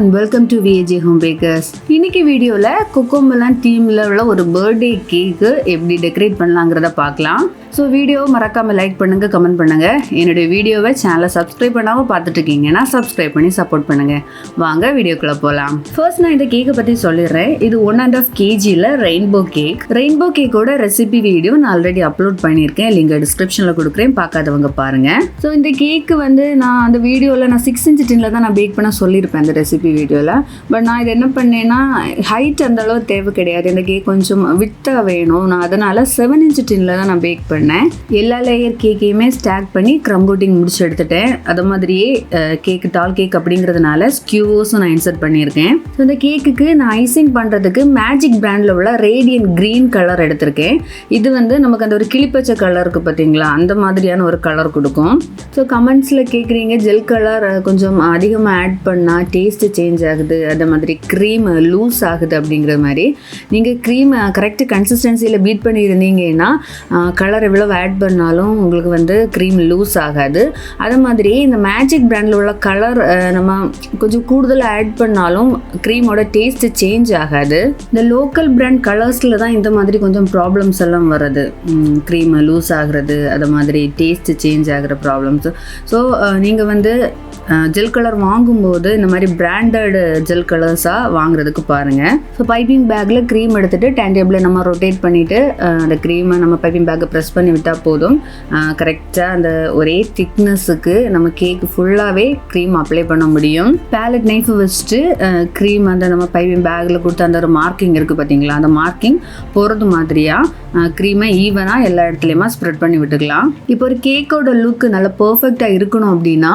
and welcome to VAG Home Bakers. இன்னைக்கு வீடியோல Cocomelon டீம்ல உள்ள ஒரு பர்த்டே கேக் எப்படி டெக்கரேட் பண்ணலாம்ங்கறத பார்க்கலாம். ஸோ வீடியோ மறக்காம லைக் பண்ணுங்க, கமெண்ட் பண்ணுங்க. என்னுடைய வீடியோவை சேனலை சப்ஸ்கிரைப் பண்ணாம பார்த்துட்டு இருக்கீங்கன்னா சப்ஸ்கிரைப் பண்ணி சப்போர்ட் பண்ணுங்க. வாங்க வீடியோக்குள்ள போகலாம். ஃபர்ஸ்ட் நான் இந்த கேக்கை பத்தி சொல்லிடுறேன். இது 1.5 kgல ரெயின்போ கேக். ரெயின்போ கேக்கோட ரெசிபி வீடியோ நான் ஆல்ரெடி அப்லோட் பண்ணியிருக்கேன். லிங்க் டிஸ்கிரிப்ஷன்ல கொடுக்குறேன், பார்க்காதவங்க பாருங்க. ஸோ இந்த கேக்கு நான் அந்த வீடியோவில் நான் 6 inch டின்ல தான் நான் பேக் பண்ண சொல்லியிருப்பேன் அந்த ரெசிபி வீடியோவில். பட் நான் இது என்ன பண்ணேன்னா, ஹைட் அந்த அளவு தேவை கிடையாது, இந்த கேக் கொஞ்சம் வித்தாக வேணும். நான் அதனால 7 inch டின்ல தான் நான் பேக் பண்ணேன். எல்லா லேயர் கேக்கையுமே ஸ்டாக் பண்ணி க்ரம் கோட்டிங் முடிச்சு எடுத்துட்டேன். அது மாதிரியே கேக் டால் கேக் அப்படிங்கிறதுனால ஸ்கியூஸும் நான் இன்சர்ட் பண்ணியிருக்கேன். ஸோ இந்த கேக்குக்கு நான் ஐசிங் பண்ணுறதுக்கு மேஜிக் பிராண்டில் உள்ள ரேடியன்ட் க்ரீன் கலர் எடுத்திருக்கேன். இது நமக்கு அந்த ஒரு கிளிப்பச்சை கலருக்கு பார்த்தீங்களா, அந்த மாதிரியான ஒரு கலர் கொடுக்கும். ஸோ கமெண்ட்ஸில் கேட்குறீங்க ஜெல் கலர் கொஞ்சம் அதிகமாக ஆட் பண்ணால் டேஸ்ட்டு சேஞ்ச் ஆகுது, அந்த மாதிரி க்ரீம் லூஸ் ஆகுது அப்படிங்கிற மாதிரி. நீங்கள் க்ரீம் கரெக்ட் கன்சிஸ்டன்சியில் பீட் பண்ணியிருந்தீங்கன்னா கலர் எவ்வளோ ஆட் பண்ணாலும் உங்களுக்கு க்ரீம் லூஸ் ஆகாது. அது மாதிரி இந்த மேஜிக் பிராண்டில் உள்ள கலர் நம்ம கொஞ்சம் கூடுதலாக ஆட் பண்ணாலும் க்ரீமோட டேஸ்ட்டு சேஞ்ச் ஆகாது. இந்த லோக்கல் பிராண்ட் கலர்ஸில் தான் இந்த மாதிரி கொஞ்சம் ப்ராப்ளம்ஸ் எல்லாம் வருது. க்ரீம் லூஸ் ஆகுறது, அது மாதிரி டேஸ்ட்டு சேஞ்ச் ஆகிற ப்ராப்ளம்ஸ். ஸோ நீங்கள் ஜெல் கலர் வாங்கும்போது இந்த மாதிரி பிராண்டட் ஜெல் கலர்ஸாக வாங்குறதுக்கு பாருங்கள். ஸோ பைப்பிங் பேக்கில் க்ரீம் எடுத்துகிட்டு டேன் டேபிளில் நம்ம ரொட்டேட் பண்ணிவிட்டு அந்த க்ரீமை நம்ம பைப்பிங் பேக்கை ப்ரெஸ் பண்ணி விட்டால் போதும். கரெக்டாக அந்த ஒரே திக்னஸுக்கு நம்ம கேக் ஃபுல்லாகவே க்ரீம் அப்ளை பண்ண முடியும். பேலட் நைஃப் வச்சுட்டு க்ரீம் அந்த நம்ம பைப்பிங் பேக்கில் கொடுத்த அந்த ஒரு மார்க்கிங் இருக்குது பார்த்தீங்களா, அந்த மார்க்கிங் போகிறது மாதிரியாக க்ரீமை ஈவனாக எல்லா இடத்துலையுமா ஸ்ப்ரெட் பண்ணி விட்டுக்கலாம். இப்போ ஒரு கேக்கோட லுக்கு நல்லா பர்ஃபெக்டாக இருக்கணும் அப்படின்னா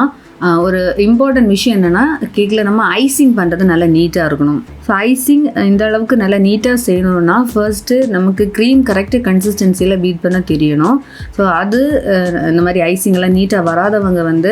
ஒரு இம்பார்ட்டன்ட் விஷயம் என்னென்னா, கேக்கில் நம்ம ஐசிங் பண்ணுறது நல்லா நீட்டாக இருக்கணும். ஸோ ஐசிங் இந்த அளவுக்கு நல்லா நீட்டாக செய்யணும்னா ஃபர்ஸ்ட்டு நமக்கு க்ரீம் கரெக்டாக கன்சிஸ்டன்சியில் பீட் பண்ண தெரியணும். ஸோ அது இந்த மாதிரி ஐசிங்கெல்லாம் நீட்டாக வராதவங்க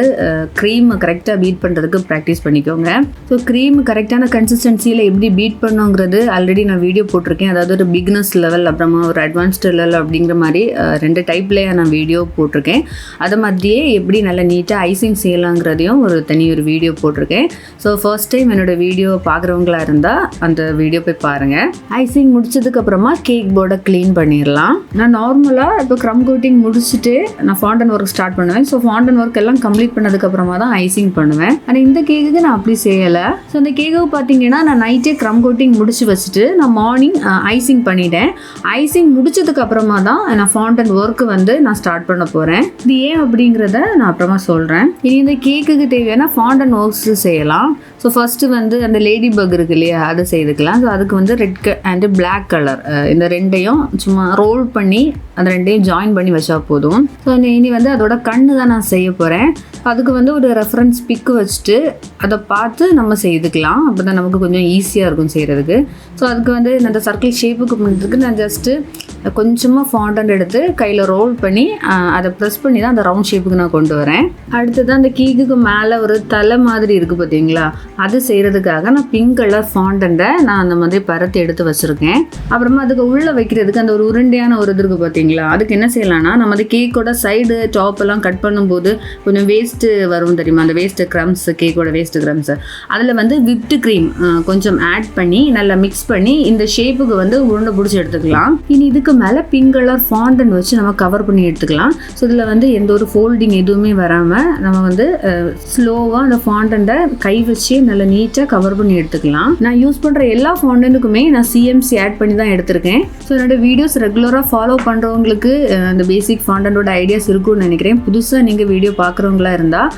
க்ரீமை கரெக்டாக பீட் பண்ணுறதுக்கு ப்ராக்டிஸ் பண்ணிக்கோங்க. ஸோ க்ரீம் கரெக்டான கன்சிஸ்டன்சியில் எப்படி பீட் பண்ணுங்கிறது ஆல்ரெடி நான் வீடியோ போட்டிருக்கேன். அதாவது ஒரு பிகினர்ஸ் லெவல் அப்புறமா ஒரு அட்வான்ஸ்டு லெவல் அப்படிங்கிற மாதிரி 2 டைப்லேயே நான் வீடியோ போட்டிருக்கேன். அது மாதிரியே எப்படி நல்லா நீட்டாக ஐசிங் செய்யலாங்கிறது ஒரு தனி ஒரு வீடியோ போட்டிருக்கேன். ஸோ ஃபர்ஸ்ட் டைம் என்னோட வீடியோ பார்க்குறவங்களா இருந்தால் அந்த வீடியோ போய் பாருங்கள். ஐசிங் முடிச்சதுக்கு அப்புறமா கேக் போர்டை க்ளீன் பண்ணிடலாம். நான் நார்மலாக இப்போ க்ரம் கோட்டிங் முடிச்சுட்டு நான் ஃபாண்டன் ஒர்க் ஸ்டார்ட் பண்ணுவேன். ஸோ ஃபாண்டன் ஒர்க் எல்லாம் கம்ப்ளீட் பண்ணதுக்கு அப்புறமா தான் ஐசிங் பண்ணுவேன். ஆனால் இந்த கேக்குக்கு நான் அப்படி செய்யலை. ஸோ இந்த கேக்கு பார்த்தீங்கன்னா நான் நைட்டே க்ரம் கோட்டிங் முடிச்சு வச்சுட்டு நான் மார்னிங் ஐசிங் பண்ணிட்டேன். ஐசிங் முடிச்சதுக்கு அப்புறமா தான் நான் ஃபாண்டன் ஒர்க்கு நான் ஸ்டார்ட் பண்ண போகிறேன். இது ஏன் அப்படிங்கிறத நான் அப்புறமா சொல்கிறேன். இனி இந்த கேக்கு தேவையான ஃபாண்டன் ஒர்க்ஸ் செய்யலாம். ஸோ ஃபர்ஸ்ட் அந்த லேடி பக் இருக்கு இல்லையா, அதை செய்துக்கலாம். ஸோ அதுக்கு ரெட் அண்ட் பிளாக் கலர் இந்த ரெண்டையும் சும்மா ரோல் பண்ணி அந்த ரெண்டையும் ஜாயின் பண்ணி வச்சா போதும். ஸோ இனி அதோட கண்ணு தான் நான் செய்ய போகிறேன். அதுக்கு ஒரு ரெஃபரன்ஸ் பிக்கு வச்சுட்டு அதை பார்த்து நம்ம செய்துக்கலாம். அப்போ தான் நமக்கு கொஞ்சம் ஈஸியாக இருக்கும் செய்கிறதுக்கு. ஸோ அதுக்கு இந்த சர்க்கிள் ஷேப்புக்கு பண்ணுறதுக்கு நான் ஜஸ்ட்டு கொஞ்சமாக ஃபாண்டன் எடுத்து கையில் ரோல் பண்ணி அதை ப்ரெஸ் பண்ணி தான் அந்த ரவுண்ட் ஷேப்புக்கு நான் கொண்டு வரேன். அடுத்தது அந்த கேக்குக்கு மேலே ஒரு தலை மாதிரி இருக்குது பார்த்தீங்களா, அது செய்கிறதுக்காக நான் பிங்க் கலர் ஃபாண்டன்ட்டை நான் அந்த மாதிரி பரத்தி எடுத்து வச்சுருக்கேன். அப்புறமா அதுக்கு உள்ளே வைக்கிறதுக்கு அந்த ஒரு உருண்டையான ஒரு இது இருக்குது பார்த்தீங்களா, அதுக்கு என்ன செய்யலாம்னா, நம்ம அந்த கேக்கோட சைடு டாப் எல்லாம் கட் பண்ணும்போது கொஞ்சம் வேஸ்ட்டு வரும் தெரியுமா, அந்த வேஸ்ட்டு க்ரம்ஸ், கேக்கோட வேஸ்ட்டு க்ரம்ஸ், அதில் விப்டு க்ரீம் கொஞ்சம் ஆட் பண்ணி நல்லா மிக்ஸ் பண்ணி இந்த ஷேப்புக்கு உருண்டை பிடிச்சி எடுத்துக்கலாம். இனி இதுக்கு மேலே பிங்க் கலர் ஃபாண்டன் வச்சு நம்ம கவர் பண்ணி எடுத்துக்கலாம். ஸோ இதில் எந்த ஒரு ஃபோல்டிங் எதுவுமே வராமல் நம்ம ஸ்லோவாக அந்த ஃபாண்டன்ட்டை கை வச்சு நல்லா நீட்டாக கவர் பண்ணி எடுத்துக்கலாம். நான் யூஸ் பண்ணுற எல்லா ஃபாண்டனுக்குமே நான் சிஎம்சி ஆட் பண்ணி தான் எடுத்திருக்கேன். ஸோ என்னோட வீடியோஸ் ரெகுலராக ஃபாலோ பண்ணுறவங்களுக்கு அந்த பேசிக் ஃபாண்டனோட ஐடியாஸ் இருக்கும்னு நினைக்கிறேன். புதுசாக நீங்கள் வீடியோ பார்க்குறவங்களா இருந்தால்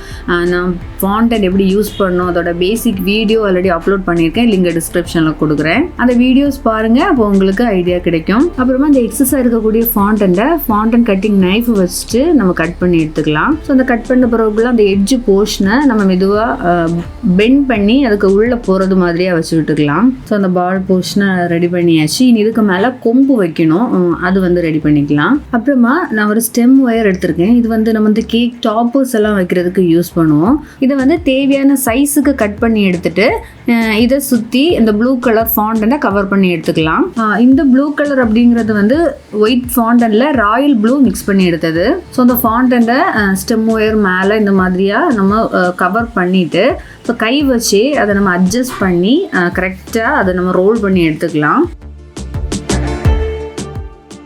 நான் ஃபாண்டன் எப்படி யூஸ் பண்ணணும் அதோட பேசிக் வீடியோ ஆல்ரெடி அப்லோட் பண்ணியிருக்கேன். லிங்க் டிஸ்கிரிப்ஷனில் கொடுக்குறேன். அந்த வீடியோஸ் பாருங்கள், அப்போ உங்களுக்கு ஐடியா கிடைக்கும். அப்புறமா இந்த எக்ஸஸாக இருக்கக்கூடிய ஃபாண்டன் கட்டிங் நைஃப் வச்சுட்டு நம்ம கட் பண்ணி எடுத்துக்கலாம். ஸோ அந்த கட் பண்ண பிறகுல அந்த எட்ஜு போர்ஷனை நம்ம மெதுவாக பெண்ட் பண்ணி அதுக்கு உள்ளே போகிறது மாதிரியாக வச்சு விட்டுக்கலாம். ஸோ அந்த பால் போர்ஷனை ரெடி பண்ணியாச்சு. இனி இதுக்கு மேலே கொம்பு வைக்கணும், அது ரெடி பண்ணிக்கலாம். அப்புறமா நான் ஒரு ஸ்டெம் ஒயர் எடுத்திருக்கேன். இது நம்ம இந்த கேக் டாப்பர்ஸ் எல்லாம் வைக்கிறதுக்கு யூஸ் பண்ணுவோம். இதை தேவையான சைஸுக்கு கட் பண்ணி எடுத்துட்டு இதை சுற்றி இந்த ப்ளூ கலர் ஃபாண்டனை கவர் பண்ணி எடுத்துக்கலாம். இந்த ப்ளூ கலர் அப்படிங்கிறது ஒயிட் ஃபாண்டனில் ராயல் ப்ளூ மிக்ஸ் பண்ணி எடுத்தது. ஸோ அந்த ஃபாண்டனை ஸ்டெம் ஒயர் மேலே இந்த மாதிரியாக நம்ம நம்ம கவர் பண்ணிவிட்டு இப்போ கை வச்சு அதை நம்ம அட்ஜஸ்ட் பண்ணி கரெக்டாக அதை நம்ம ரோல் பண்ணி எடுத்துக்கலாம்.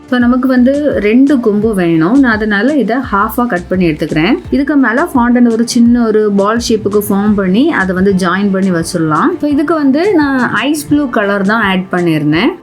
இப்போ நமக்கு வந்து 2 கொம்பு வேணும். நான் அதனால இதை ஹாஃபாக கட் பண்ணி எடுத்துக்கிறேன். இதுக்கு மேலே ஃபாண்டன் ஒரு சின்ன ஒரு பால் ஷேப்புக்கு ஃபார்ம் பண்ணி அதை வந்து ஜாயின் பண்ணி வச்சிடலாம். ஸோ இதுக்கு வந்து நான் ஐஸ் ப்ளூ கலர் தான் ஆட் பண்ணியிருந்தேன்.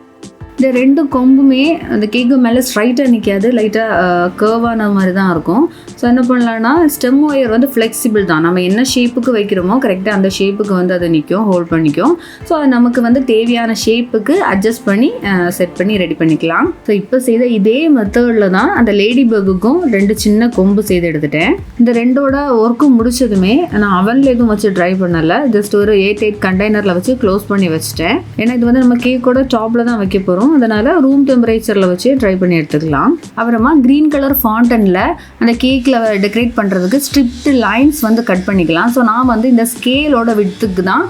இந்த 2 கொம்புமே அந்த கேக்கு மேலே ஸ்ட்ரைட்டாக நிற்காது, லைட்டாக கர்வான மாதிரி தான் இருக்கும். ஸோ என்ன பண்ணலான்னா ஸ்டெம் ஒயர் வந்து ஃப்ளெக்சிபிள் தான். நம்ம என்ன ஷேப்புக்கு வைக்கிறோமோ கரெக்டாக அந்த ஷேப்புக்கு வந்து அது நிற்கும், ஹோல்ட் பண்ணிக்கும். ஸோ அது நமக்கு வந்து தேவையான ஷேப்புக்கு அட்ஜஸ்ட் பண்ணி செட் பண்ணி ரெடி பண்ணிக்கலாம். ஸோ இப்போ செய்த இதே மெத்தடில் தான் அந்த லேடி பக்குக்கும் 2 சின்ன கொம்பு செய்து எடுத்துட்டேன். இந்த 2ஓட ஒர்க்கும் முடிச்சதுமே நான் அவனில் எதுவும் வச்சு ட்ரை பண்ணலை, ஜஸ்ட் ஒரு 8 கண்டெய்னரில் வச்சு க்ளோஸ் பண்ணி வச்சுட்டேன். ஏன்னா இது வந்து நம்ம கேக்கோட டாப்பில் தான் வைக்க போகிறோம், அதனால ரூம் டெம்பரேச்சரில் வச்சு ட்ரை பண்ணி எடுத்துக்கலாம். அப்புறமா க்ரீன் கலர் ஃபாண்டனில் அந்த கேக்கில் டெக்கரேட் பண்ணுறதுக்கு ஸ்ட்ரிப்ட் லைன்ஸ் வந்து கட் பண்ணிக்கலாம். ஸோ நான் வந்து இந்த ஸ்கேலோட விட்த்துக்கு தான்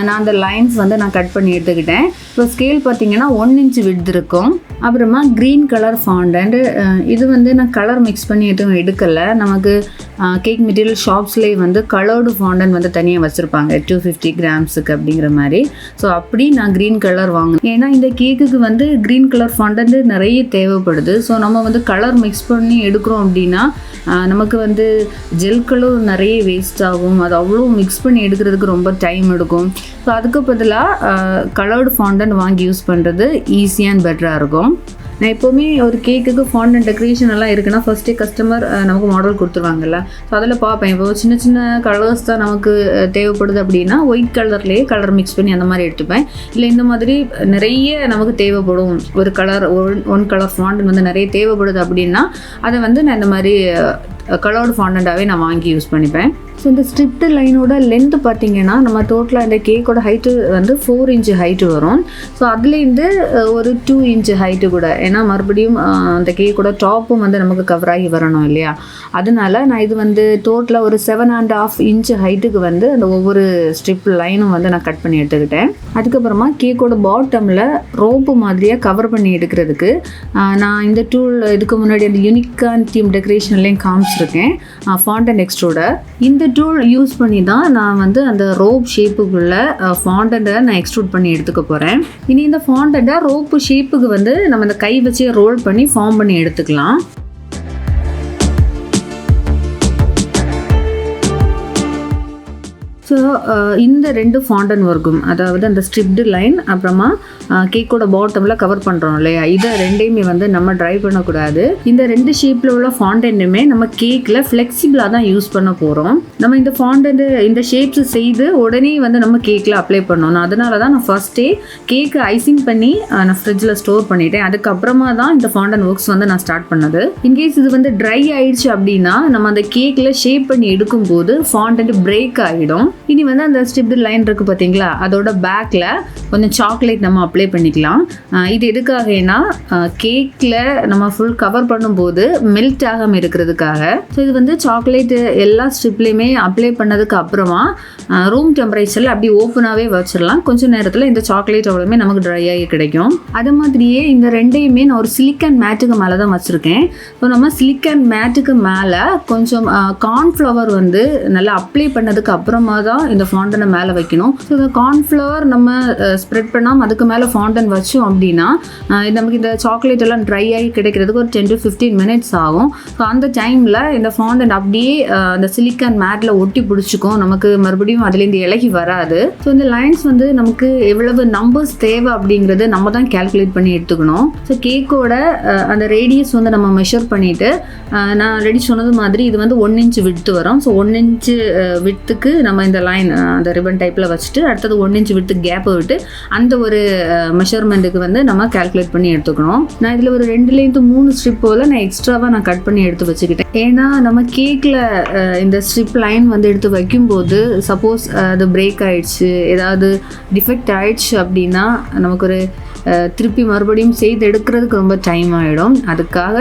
நான் அந்த லைன்ஸ் வந்து நான் கட் பண்ணி எடுத்துக்கிட்டேன். இப்போ ஸ்கேல் பார்த்தீங்கன்னா 1 இன்ச் விட்த் இருக்கும். அப்புறமா க்ரீன் கலர் ஃபாண்டன்ட், இது வந்து நான் கலர் மிக்ஸ் பண்ணி எதுவும் எடுக்கலை. நமக்கு கேக் மெட்டீரியல் ஷாப்ஸ்லேயே வந்து கலர்டு ஃபாண்டன் வந்து தனியாக வச்சுருப்பாங்க 250 கிராம்ஸுக்கு அப்படிங்கிற மாதிரி. ஸோ அப்படி நான் க்ரீன் கலர் வாங்கினேன். ஏன்னா இந்த கேக்குக்கு வந்து க்ரீன் கலர் ஃபாண்டன்ட் நிறைய தேவைப்படுது. ஸோ நம்ம வந்து கலர் மிக்ஸ் பண்ணி எடுக்கிறோம் அப்படின்னா நமக்கு வந்து ஜெல் கலர் நிறைய வேஸ்ட் ஆகும், அது அவ்வளோ மிக்ஸ் பண்ணி எடுக்கிறதுக்கு ரொம்ப டைம் எடுக்கும். ஸோ அதுக்கு பதிலாக கலர்டு ஃபாண்டன்ட் வாங்கி யூஸ் பண்ணுறது ஈஸியாக அண்ட் பெட்டராக இருக்கும். நான் எப்போவுமே ஒரு கேக்குக்கு ஃபாண்டன்ட் டெக்கரேஷன் எல்லாம் இருக்குன்னா ஃபஸ்ட்டே கஸ்டமர் நமக்கு மாடல் கொடுத்துருவாங்கல்ல. ஸோ அதில் பார்ப்பேன், இப்போ சின்ன சின்ன கலர்ஸ் தான் நமக்கு தேவைப்படுது அப்படின்னா ஒயிட் கலர்லேயே கலர் மிக்ஸ் பண்ணி அந்த மாதிரி எடுத்துப்பேன். இல்லை இந்த மாதிரி நிறைய நமக்கு தேவைப்படும், ஒரு கலர் ஒன் கலர் ஃபாண்டன்ட் வந்து நிறைய தேவைப்படுது அப்படின்னா அதை வந்து நான் இந்த மாதிரி கலர்டு ஃபாண்டண்டாகவே நான் வாங்கி யூஸ் பண்ணிப்பேன். ஸோ இந்த ஸ்ட்ரிப்ட் லைனோட லென்த்து பார்த்தீங்கன்னா நம்ம டோட்டலாக இந்த கேக்கோட ஹைட்டு வந்து 4 இன்ச்சு ஹைட்டு வரும். ஸோ அதுலேருந்து ஒரு 2 இன்ச்சு ஹைட்டு கூட, ஏன்னா மறுபடியும் அந்த கேக்கோட டாப்பும் வந்து நமக்கு கவர் ஆகி வரணும் இல்லையா, அதனால நான் இது வந்து டோட்டலாக ஒரு 7.5 இன்ச்சு ஹைட்டுக்கு வந்து அந்த ஒவ்வொரு ஸ்ட்ரிப் லைனும் வந்து நான் கட் பண்ணி எடுத்துக்கிட்டேன். அதுக்கப்புறமா கேக்கோட பாட்டமில் ரோப்பு மாதிரியாக கவர் பண்ணி எடுக்கிறதுக்கு நான் இந்த டூல் இதுக்கு முன்னாடி அந்த யூனிகான் தீம் டெக்கரேஷன்லேயும் காமிச்சிருக்கேன், ஃபாண்டன் எக்ஸ்ட்ரூடர். இந்த டூல் யூஸ் பண்ணி தான் நான் வந்து அந்த ரோப் ஷேப்புக்குள்ள ஃபாண்டன்ட்டை நான் எக்ஸ்ட்ரூட் பண்ணி எடுத்துக்க போகிறேன். இனி இந்த ஃபாண்டன்ட்டை ரோப்பு ஷேப்புக்கு வந்து நம்ம இந்த கை வச்சு ரோல் பண்ணி ஃபார்ம் பண்ணி எடுத்துக்கலாம். ஸோ இந்த 2 ஃபாண்டன் ஒர்க்கும், அதாவது அந்த ஸ்ட்ரிப்டு லைன் அப்புறமா கேக்கோட பாட்டமில் கவர் பண்ணுறோம் இல்லையா, இதை 2யுமே வந்து நம்ம ட்ரை பண்ணக்கூடாது. இந்த 2 ஷேப்பில் உள்ள ஃபாண்டன்ட்டுமே நம்ம கேக்கில் ஃப்ளெக்சிபிளாக தான் யூஸ் பண்ண போகிறோம். நம்ம இந்த ஃபாண்டன்ட்டு இந்த ஷேப்ஸ் செய்து உடனே வந்து நம்ம கேக்கில் அப்ளை பண்ணணும். அதனால தான் நான் ஃபஸ்ட்டே கேக்கு ஐசிங் பண்ணி நான் ஃப்ரிட்ஜில் ஸ்டோர் பண்ணிட்டேன். அதுக்கப்புறமா தான் இந்த ஃபாண்டன் ஒர்க்ஸ் வந்து நான் ஸ்டார்ட் பண்ணது. இன்கேஸ் இது வந்து ட்ரை ஆயிடுச்சு அப்படின்னா நம்ம அந்த கேக்கில் ஷேப் பண்ணி எடுக்கும்போது ஃபாண்டன்ட் பிரேக் ஆகிடும். இனி வந்து அந்த ஸ்ட்ரிப்டு லைன் இருக்குது பார்த்தீங்களா, அதோட பேக்கில் கொஞ்சம் சாக்லேட் நம்ம அப்ளை பண்ணிக்கலாம். இது எதுக்காகனா கேக்கில் நம்ம ஃபுல் கவர் பண்ணும்போது மெல்ட் ஆகாமல் இருக்கிறதுக்காக. ஸோ இது வந்து சாக்லேட்டு எல்லா ஸ்ட்ரிப்லேயுமே அப்ளை பண்ணதுக்கு அப்புறமா ரூம் டெம்பரேச்சரில் அப்படி ஓப்பனாகவே வச்சிடலாம். கொஞ்சம் நேரத்தில் இந்த சாக்லேட் அவ்வளோமே நமக்கு ட்ரை ஆகி கிடைக்கும். அது மாதிரியே இந்த 2யுமே நான் ஒரு சிலிக்கான் மேட்டுக்கு மேலே தான் வச்சுருக்கேன். ஸோ நம்ம சிலிக்கான் மேட்டுக்கு மேலே கொஞ்சம் கார்ன்ஃப்ளவர் வந்து நல்லா அப்ளை பண்ணதுக்கு அப்புறமா தான் இந்த ஃபாண்டனை மேலே வைக்கணும். ஸோ இந்த கார்ன்ஃப்ளவர் நம்ம ஸ்ப்ரெட் பண்ணாமல் அதுக்கு மேலே ஃபாண்டன் வச்சோம் அப்படின்னா நமக்கு இந்த சாக்லேட் எல்லாம் ட்ரை ஆகி கிடைக்கிறதுக்கு ஒரு 10 to 15 minutes ஆகும். ஸோ அந்த டைமில் இந்த ஃபாண்டன் அப்படியே அந்த சிலிக்கான் மேட்டில் ஒட்டி பிடிச்சிக்கும், நமக்கு மறுபடியும் அதுலேருந்து இலகி வராது. ஸோ இந்த லைன்ஸ் வந்து நமக்கு எவ்வளவு நம்பர்ஸ் தேவை அப்படிங்கிறது நம்ம தான் கேல்குலேட் பண்ணி எடுத்துக்கணும். ஸோ கேக்கோட அந்த ரேடியஸ் வந்து நம்ம மெஷர் பண்ணிவிட்டு நான் ஆல்ரெடி சொன்னது மாதிரி இது வந்து 1 இன்ச் விட்த்து வரும். ஸோ 1 இன்ச் விட்த்துக்கு நம்ம இந்த லைன் அந்த ரிபன் டைப்பில் வச்சுட்டு அடுத்தது 1 இன்ச் விட்டு கேப்பை விட்டு அந்த ஒரு மெஷர்மெண்ட்டுக்கு வந்து நம்ம கால்குலேட் பண்ணி எடுத்துக்கணும். நான் இதில் ஒரு 2-3 ஸ்ட்ரிப் போல் நான் எக்ஸ்ட்ராவாக நான் கட் பண்ணி எடுத்து வச்சுக்கிட்டேன். ஏன்னா நம்ம கேக்கில் இந்த ஸ்ட்ரிப் லைன் வந்து எடுத்து வைக்கும்போது சப்போஸ் அது பிரேக் ஆகிடுச்சு, ஏதாவது டிஃபெக்ட் ஆகிடுச்சு அப்படின்னா நமக்கு ஒரு திருப்பி மறுபடியும் செய்து எடுக்கிறதுக்கு ரொம்ப டைம் ஆகிடும். அதுக்காக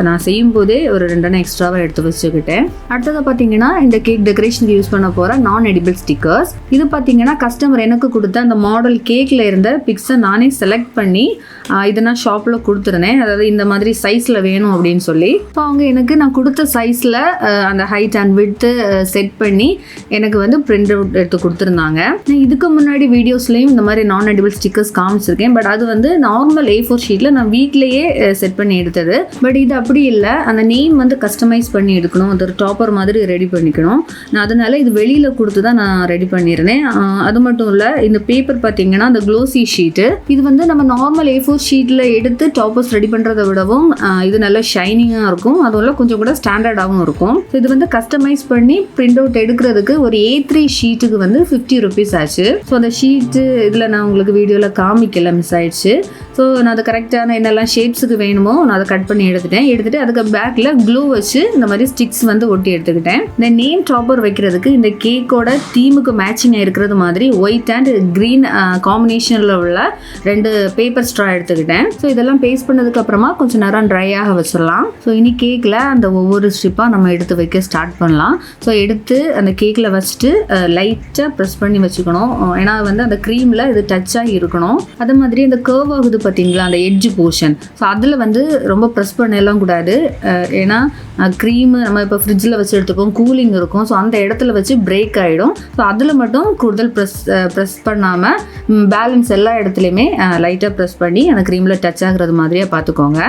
நான் செய்யும்போதே ஒரு 2 எக்ஸ்ட்ராவாக எடுத்து வச்சுக்கிட்டேன். அடுத்தது பார்த்தீங்கன்னா இந்த கேக் டெக்கரேஷனுக்கு யூஸ் பண்ண போகிற நான் எடிபிள் ஸ்டிக்கர்ஸ். இது பார்த்தீங்கன்னா கஸ்டமர் எனக்கு கொடுத்த அந்த மாடல் கேக்கில் இருந்த பிக்ஸை நானே செலக்ட் பண்ணி இதை நான் ஷாப்பில் கொடுத்துருந்தேன். அதாவது இந்த மாதிரி சைஸில் வேணும் அப்படின்னு சொல்லி. ஸோ அவங்க எனக்கு நான் கொடுத்த சைஸில் அந்த ஹைட் அண்ட் விட்த்து செட் பண்ணி எனக்கு வந்து பிரிண்ட் அவுட் எடுத்து கொடுத்துருந்தாங்க. இதுக்கு முன்னாடி வீடியோஸ்லையும் இந்த மாதிரி நான் எடிபிள் ஸ்டிக்கர்ஸ் காமிச்சிருக்கேன். பட் அது வந்து நார்மல் A4 ஷீட்டில் நான் வீட்டிலேயே செட் பண்ணி எடுத்தது. பட் இது அப்படி இல்லை, அந்த நேம் வந்து கஸ்டமைஸ் பண்ணி எடுக்கணும், அது ஒரு டாப்பர் மாதிரி ரெடி பண்ணிக்கணும். நான் அதனால இது வெளியில் கொடுத்து தான் நான் ரெடி பண்ணியிருந்தேன். அது மட்டும் இல்லை, இந்த பேப்பர் பார்த்தீங்கன்னா அந்த க்ளோசி ஷீட்டு, இது வந்து நம்ம நார்மல் A4 ஷீட்டில் எடுத்து டாப்பர்ஸ் ரெடி பண்ணுறதை விடவும் இது நல்லா ஷைனிங்காக இருக்கும். அதுவும் கொஞ்சம் கூட ஸ்டாண்டர்டாகவும் இருக்கும். ஸோ இது வந்து கஸ்டமைஸ் பண்ணி பிரிண்ட் அவுட் எடுக்கிறதுக்கு ஒரு A3 ஷீட்டுக்கு வந்து 50 rupees ஆச்சு. ஸோ அந்த ஷீட்டு இதில் நான் உங்களுக்கு வீடியோவில் காமிக்கல, மிஸ் ஆயிடுச்சு. ஸோ நான் அது கரெக்டான என்னெல்லாம் ஷேப்ஸுக்கு வேணுமோ நான் அதை கட் பண்ணி எடுத்துட்டு அதுக்கு பேக்கில் க்ளூ வச்சு இந்த மாதிரி ஸ்டிக்ஸ் வந்து ஒட்டி எடுத்துக்கிட்டேன். இந்த நேம் டாப்பர் வைக்கிறதுக்கு இந்த கேக்கோட தீமுக்கு மேட்சிங்காக இருக்கிறது மாதிரி ஒயிட் அண்ட் க்ரீன் காம்பினேஷனில் உள்ள 2 பேப்பர் ஸ்ட்ரா எடுத்துக்கிட்டேன். ஸோ இதெல்லாம் பேஸ்ட் பண்ணதுக்கு அப்புறமா கொஞ்சம் நேரம் ட்ரை ஆக வச்சிடலாம். ஸோ இனி கேக்கில் அந்த ஒவ்வொரு ஸ்ட்ரிப்பாக நம்ம எடுத்து வைக்க ஸ்டார்ட் பண்ணலாம். ஸோ எடுத்து அந்த கேக்கில் வச்சுட்டு லைட்டாக ப்ரெஸ் பண்ணி வச்சுக்கணும். ஏன்னா வந்து அந்த க்ரீமில் இது டச்சாக இருக்கணும். அதே மாதிரி அந்த கர்வ் ஆகுது பார்த்தீங்களா, அந்த எட்ஜ் போர்ஷன், ஸோ அதில் வந்து ரொம்ப ப்ரெஸ் பண்ணலாம் கூடாது. ஏன்னா க்ரீமு நம்ம இப்போ ஃப்ரிட்ஜில் வச்சு எடுத்துப்போம், கூலிங் இருக்கும். ஸோ அந்த இடத்துல வச்சு பிரேக் ஆகிடும். ஸோ அதில் மட்டும் கூடுதல் ப்ரெஸ் பண்ணாமல் பேலன்ஸ் எல்லா இடத்துலையுமே லைட்டாக ப்ரெஸ் பண்ணி அந்த க்ரீமில் டச் ஆகுறது மாதிரியே பார்த்துக்கோங்க.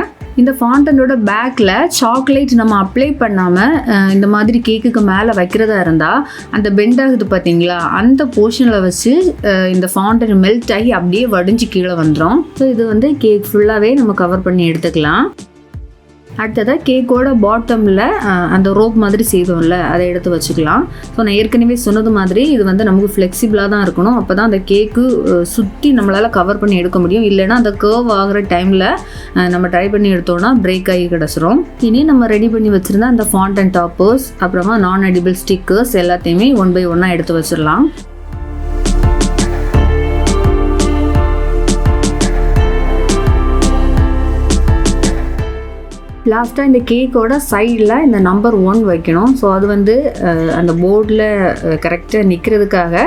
இந்த ஃபாண்டனோட பேக்கில் சாக்லேட் நம்ம அப்ளை பண்ணாமல் இந்த மாதிரி கேக்குக்கு மேலே வைக்கிறதா இருந்தால் அந்த பெண்ட் ஆகுது பார்த்தீங்களா, அந்த போர்ஷனில் வச்சு இந்த ஃபாண்டன் மெல்ட் ஆகி அப்படியே வடிஞ்சு கீழே வந்துடும். ஸோ இது வந்து கேக் ஃபுல்லாகவே நம்ம கவர் பண்ணி எடுத்துக்கலாம். அடுத்ததாக கேக்கோட பாட்டமில் அந்த ரோப் மாதிரி செய்தோம்ல, அதை எடுத்து வச்சுக்கலாம். ஸோ நான் ஏற்கனவே சொன்னது மாதிரி இது வந்து நமக்கு ஃப்ளெக்சிபிளாக தான் இருக்கணும். அப்போ தான் அந்த கேக்கு சுற்றி நம்மளால் கவர் பண்ணி எடுக்க முடியும். இல்லைன்னா அந்த கர்வ் ஆகிற டைமில் நம்ம ட்ரை பண்ணி எடுத்தோன்னா பிரேக் ஆகி கிடச்சிரும். இனி நம்ம ரெடி பண்ணி வச்சுருந்தா அந்த ஃபாண்டன் டாப்பர்ஸ் அப்புறமா நான் எடிபிள் ஸ்டிக்கர்ஸ் எல்லாத்தையுமே 1 by 1 எடுத்து வச்சிடலாம். லாஸ்ட்டாக இந்த கேக்கோட சைடில் இந்த நம்பர் 1 வைக்கணும். ஸோ அது வந்து அந்த போர்டில் கரெக்டாக நிற்கிறதுக்காக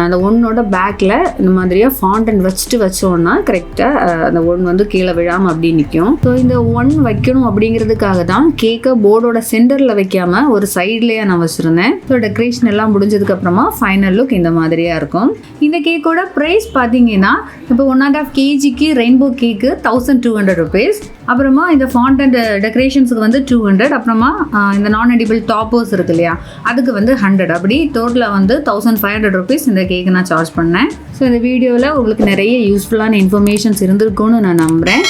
அந்த 1ஓட பேக்கில் இந்த மாதிரியாக ஃபாண்டன் வச்சுட்டு வச்சோன்னா கரெக்டாக அந்த 1 வந்து கீழே விழாமல் அப்படி நிற்கும். ஸோ இந்த 1 வைக்கணும் அப்படிங்கிறதுக்காக தான் கேக்கை போர்டோட சென்டரில் வைக்காமல் ஒரு சைட்லேயே நான் வச்சுருந்தேன். ஸோ டெக்கரேஷன் எல்லாம் முடிஞ்சதுக்கப்புறமா ஃபைனல் லுக் இந்த மாதிரியாக இருக்கும். இந்த கேக்கோட ப்ரைஸ் பார்த்தீங்கன்னா இப்போ 1.5 kgக்கு ரெயின்போ கேக்கு 1200 rupees. அப்புறமா இந்த ஃபாண்டன் டெக்கரேஷன்ஸுக்கு வந்து 200. அப்புறமா இந்த நான் எடிபிள் டாப்பர்ஸ் இருக்கு இல்லையா, அதுக்கு வந்து 100. அப்படி டோட்டலாக வந்து 1500 rupees இந்த கேக்கு நான் சார்ஜ் பண்ணேன். ஸோ இந்த வீடியோவில் உங்களுக்கு நிறைய யூஸ்ஃபுல்லான இன்ஃபர்மேஷன்ஸ் இருந்திருக்கும்னு நான் நம்புகிறேன்.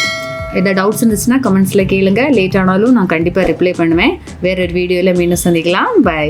எதாவது டவுட்ஸ் இருந்துச்சுன்னா கமெண்ட்ஸில் கேளுங்க. லேட் ஆனாலும் நான் கண்டிப்பாக ரிப்ளை பண்ணுவேன். வேற ஒரு வீடியோவில் மீண்டும் சந்திக்கலாம். பை.